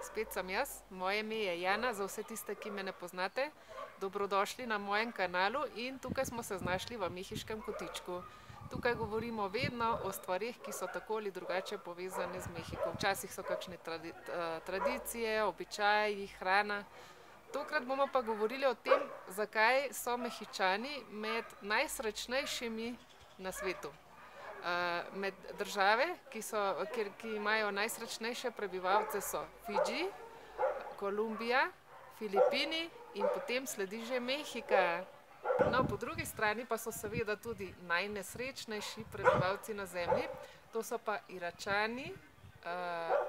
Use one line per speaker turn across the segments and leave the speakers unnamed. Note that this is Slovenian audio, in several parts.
Spet sem jaz, moje ime je Jana, za vse tiste, ki me ne poznate. Dobrodošli na mojem kanalu in tukaj smo se znašli v Mehiškem kotičku. Tukaj govorimo vedno o stvarih, ki so tako ali drugače povezane z Mehiko. Včasih so kakšne tradicije, običaji, hrana. Tokrat bomo pa govorili o tem, zakaj so Mehičani med najsrečnejšimi na svetu. Med države, ki imajo najsrečnejše prebivalce, so Fidži, Kolumbija, Filipini in potem sledi že Mehika. No, po drugi strani pa so seveda tudi najnesrečnejši prebivalci na zemlji. To so pa Iračani,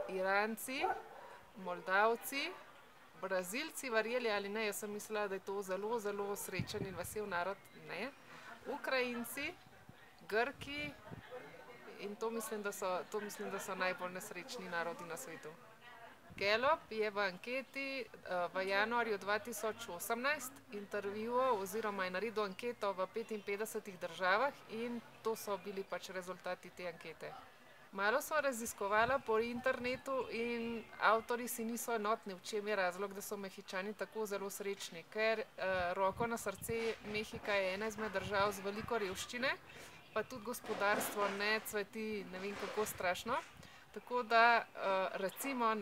Iranci, Moldavci, Brazilci, verjeli ali ne, jaz sem mislila, da je to zelo, zelo srečen in vesel narod, ne. Ukrajinci, Grki in to mislim, da so najbolj nesrečni narodi na svetu. Gallup je v anketi v januarju 2018 intervjuval oziroma je naredil anketo v 55 državah in to so bili pač rezultati te ankete. Malo so raziskovala po internetu in avtorji si niso enotni, v čem je razlog, da so Mehičani tako zelo srečni. Ker roko na srce, Mehika je ena izmed držav z veliko revščine, pa tudi gospodarstvo ne cveti ne vem kako strašno. Tako da recimo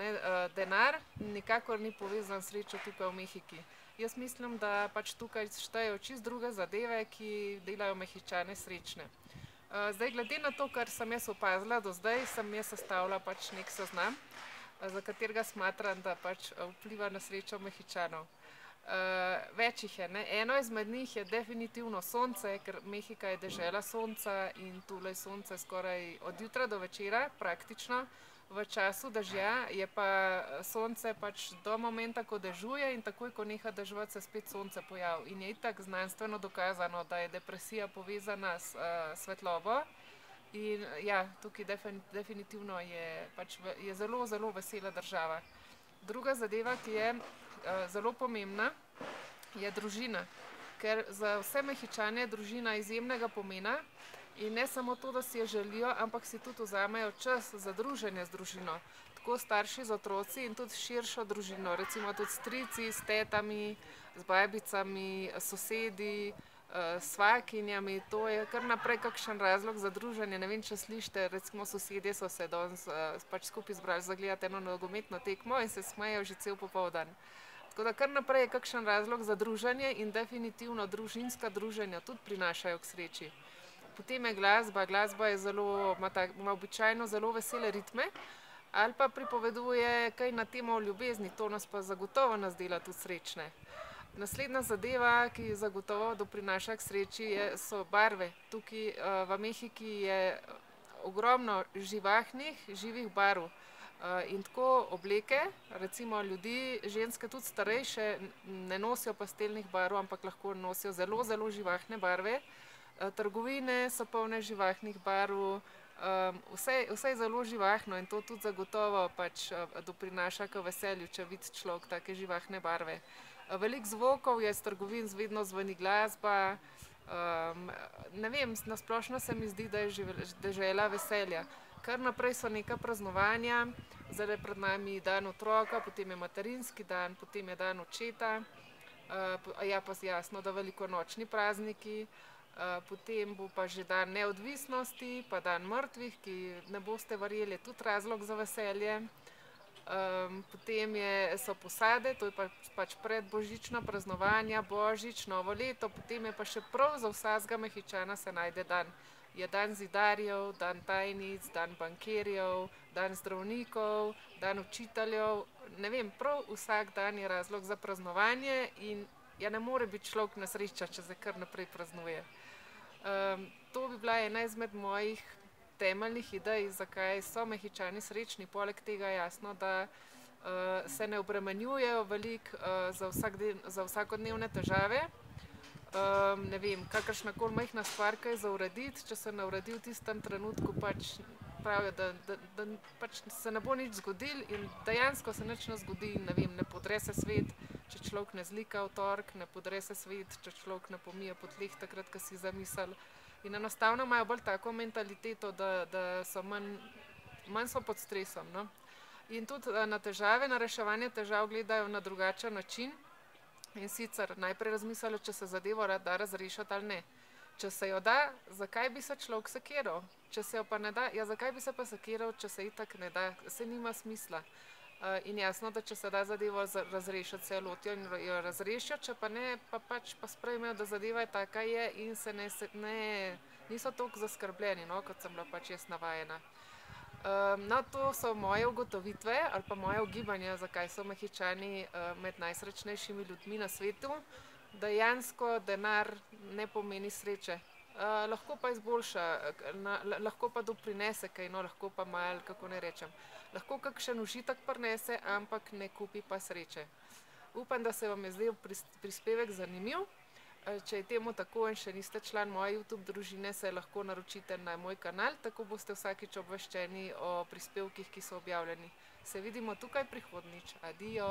denar nikakor ni povezan s srečo tukaj v Mehiki. Jaz mislim, da pač tukaj štejejo čisto druge zadeve, ki delajo Mehičane srečne. Zdaj, glede na to, kar sem jaz opazila do zdaj, sem jaz sestavila pač nek seznam, za katerega smatram, da pač vpliva na srečo Mehičanov. Več jih je, ne. Eno izmed njih je definitivno sonce, ker Mehika je dežela sonca in tule je sonce skoraj od jutra do večera praktično. V času dežja je pa sonce pač do momenta, ko dežuje in takoj, ko neha deževati, se spet sonce pojavi. In je itak znanstveno dokazano, da je depresija povezana s svetlobo. In ja, tukaj definitivno je zelo, zelo vesela država. Druga zadeva, ki je zelo pomembna, je družina. Ker za vse Mehičane je družina izjemnega pomena. In ne samo to, da si jo želijo, ampak si tudi vzamejo čas za druženje z družino. Tako starši z otroci in tudi širšo družino, recimo tudi strici s tetami, z babicami, sosedi, svakinjami. To je kar naprej kakšen razlog za druženje. Ne vem, če slišite, recimo sosedje so se danes pač skupaj zbrali za gledati eno nogometno tekmo in se smejejo že cel popoldan. Tako da kar naprej je kakšen razlog za druženje in definitivno družinska druženja tudi prinašajo k sreči. Potem je glasba. Glasba ima običajno zelo vesele ritme ali pa pripoveduje kaj na temo ljubezni. To nas pa zagotovo dela tudi srečne. Naslednja zadeva, ki zagotovo doprinaša k sreči, so barve. Tukaj v Mehiki je ogromno živahnih, živih barv. In tako obleke, recimo ljudi, ženske tudi starejše, ne nosijo pastelnih barv, ampak lahko nosijo zelo, zelo živahne barve. Trgovine so polne živahnih barv, vse je zelo živahno in to tudi zagotovo pač doprinaša k veselju, če vidi človek take živahne barve. Veliko zvokov je iz trgovin, vedno zveni glasba. Ne vem, na splošno se mi zdi, da je dežela veselja. Kar naprej so neka praznovanja, zdajle pred nami dan otroka, potem je materinski dan, potem je dan očeta, ja pa jasno, da velikonočni prazniki. Potem bo pa že dan neodvisnosti, pa dan mrtvih, ki ne boste verjeli, je tudi razlog za veselje. Potem so posade, to je pač predbožična praznovanja, božič, novo leto, potem je pa še prav za vsakega Mehičana se najde dan. Je dan zidarjev, dan tajnic, dan bankirjev, dan zdravnikov, dan učiteljev. Ne vem, prav vsak dan je razlog za praznovanje in ja, ne more biti človek nesrečen, če se kar naprej praznuje. To bi bila ena izmed mojih temeljnih idej, zakaj so Mehičani srečni. Poleg tega je jasno, da se ne obremenjujejo veliko za vsakodnevne težave. Ne vem, kakršnakoli majhna stvar, kaj za urediti, če se ne uredi v tistem trenutku, pač pravijo, da pač se ne bo nič zgodilo in dejansko se nič ne zgodi. Ne vem, ne podre se svet, če človek ne zlika v torek, ne podre se svet, če človek ne pomije po tleh takrat, ko si zamisli. In enostavno imajo bolj tako mentaliteto, da so manj pod stresom, no. In tudi na težave, na reševanje težav gledajo na drugačen način. In sicer najprej razmislijo, če se zadevo da razrešiti ali ne. Če se jo da, zakaj bi se človek sekiral? Če se jo pa ne da, ja, zakaj bi se pa sekiral, če se itak ne da? Se nima smisla. In jasno, da če se da zadevo razrešiti, se jo lotijo in jo razrešijo, če pa ne, pa pač pa sprejmejo, da zadeva je taka je in se niso toliko zaskrbljeni, no, kot sem bila pač jaz navajena. No, to so moje ugotovitve ali pa moje ugibanja, zakaj so Mehičani med najsrečnejšimi ljudmi na svetu. Dejansko denar ne pomeni sreče. Lahko pa izboljša, lahko pa doprinese kaj, no, lahko pa malo, kako naj rečem, lahko kakšen užitek prinese, ampak ne kupi pa sreče. Upam, da se vam je zdaj prispevek zanimiv. Če je temu tako in še niste član moje YouTube družine, se lahko naročite na moj kanal, tako boste vsakič obveščeni o prispevkih, ki so objavljeni. Se vidimo tukaj prihodnjič. Adijo!